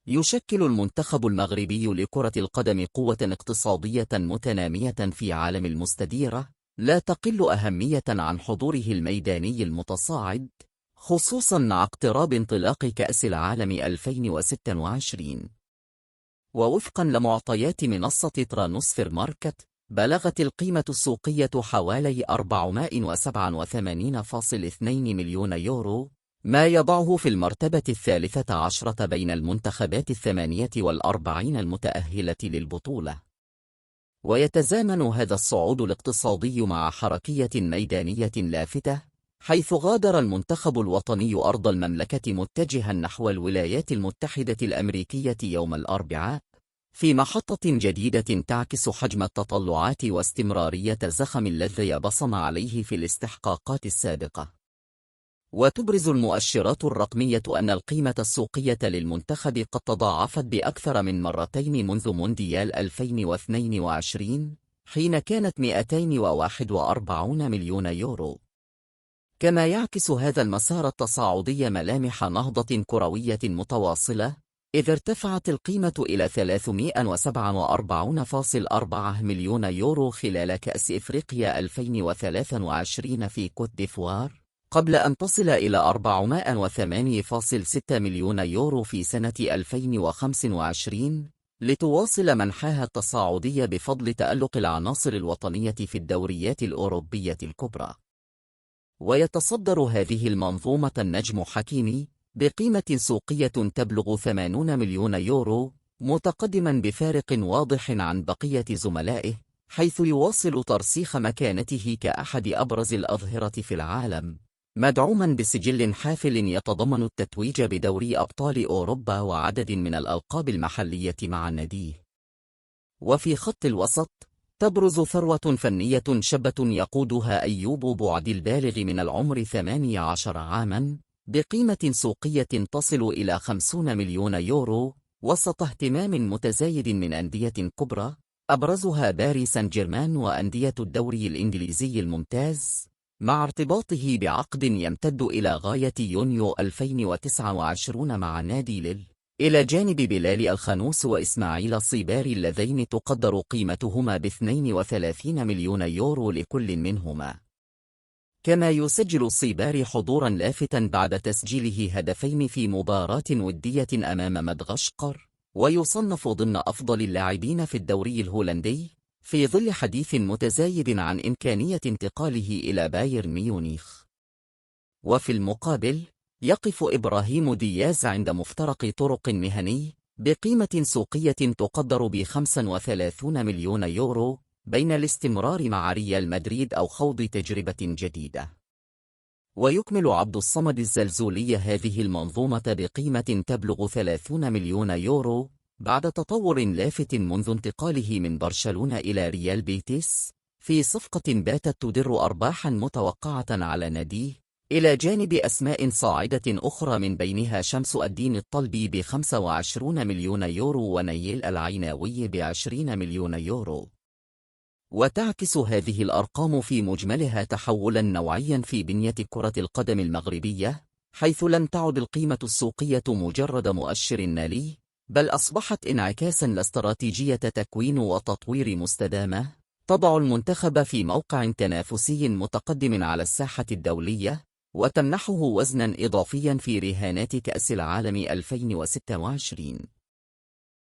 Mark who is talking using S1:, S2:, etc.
S1: يشكل المنتخب المغربي لكرة القدم قوة اقتصادية متنامية في عالم المستديرة، لا تقل أهمية عن حضوره الميداني المتصاعد، خصوصا مع اقتراب انطلاق كأس العالم 2026. ووفقا لمعطيات منصة ترانسفير ماركت، بلغت القيمة السوقية حوالي 487.2 مليون يورو، ما يضعه في المرتبة 13 بين المنتخبات 48 المتأهلة للبطولة. ويتزامن هذا الصعود الاقتصادي مع حركية ميدانية لافتة، حيث غادر المنتخب الوطني أرض المملكة متجها نحو الولايات المتحدة الأمريكية يوم الأربعاء، في محطة جديدة تعكس حجم التطلعات واستمرارية الزخم الذي بصم عليه في الاستحقاقات السابقة. وتبرز المؤشرات الرقمية أن القيمة السوقية للمنتخب قد تضاعفت بأكثر من مرتين منذ مونديال 2022، حين كانت 241 مليون يورو. كما يعكس هذا المسار التصاعدي ملامح نهضة كروية متواصلة، إذ ارتفعت القيمة إلى 347.4 مليون يورو خلال كأس إفريقيا 2023 في كوت ديفوار، قبل أن تصل إلى 408.6 مليون يورو في سنة 2025، لتواصل منحاها التصاعدي بفضل تألق العناصر الوطنية في الدوريات الأوروبية الكبرى. ويتصدر هذه المنظومة النجم حكيمي بقيمة سوقية تبلغ 80 مليون يورو، متقدما بفارق واضح عن بقية زملائه، حيث يواصل ترسيخ مكانته كأحد أبرز الأظهرة في العالم، مدعوما بسجل حافل يتضمن التتويج بدوري أبطال أوروبا وعدد من الألقاب المحلية مع ناديه. وفي خط الوسط تبرز ثروة فنية شابة يقودها أيوب بوعد البالغ من العمر 18 عاما، بقيمة سوقية تصل إلى 50 مليون يورو، وسط اهتمام متزايد من أندية كبرى، أبرزها باريس سان جيرمان وأندية الدوري الإنجليزي الممتاز، مع ارتباطه بعقد يمتد إلى غاية يونيو 2029 مع نادي ليل، إلى جانب بلال الخنوس وإسماعيل الصيباري اللذين تقدر قيمتهما ب32 مليون يورو لكل منهما. كما يسجل الصيباري حضورا لافتا بعد تسجيله هدفين في مباراة ودية أمام مدغشقر، ويصنف ضمن أفضل اللاعبين في الدوري الهولندي، في ظل حديث متزايد عن إمكانية انتقاله إلى بايرن ميونخ. وفي المقابل يقف إبراهيم دياز عند مفترق طرق مهني بقيمة سوقية تقدر ب35 مليون يورو، بين الاستمرار مع ريال مدريد أو خوض تجربة جديدة. ويكمل عبد الصمد الزلزولي هذه المنظومة بقيمة تبلغ 30 مليون يورو، بعد تطور لافت منذ انتقاله من برشلونة إلى ريال بيتيس، في صفقة باتت تدر أرباحا متوقعة على ناديه، إلى جانب أسماء صاعدة أخرى من بينها شمس الدين الطلبي ب25 مليون يورو ونيل العيناوي ب20 مليون يورو. وتعكس هذه الأرقام في مجملها تحولا نوعيا في بنية كرة القدم المغربية، حيث لم تعد القيمة السوقية مجرد مؤشر مالي، بل أصبحت انعكاسا لاستراتيجية تكوين وتطوير مستدامة، تضع المنتخب في موقع تنافسي متقدم على الساحة الدولية، وتمنحه وزنا إضافيا في رهانات كأس العالم 2026.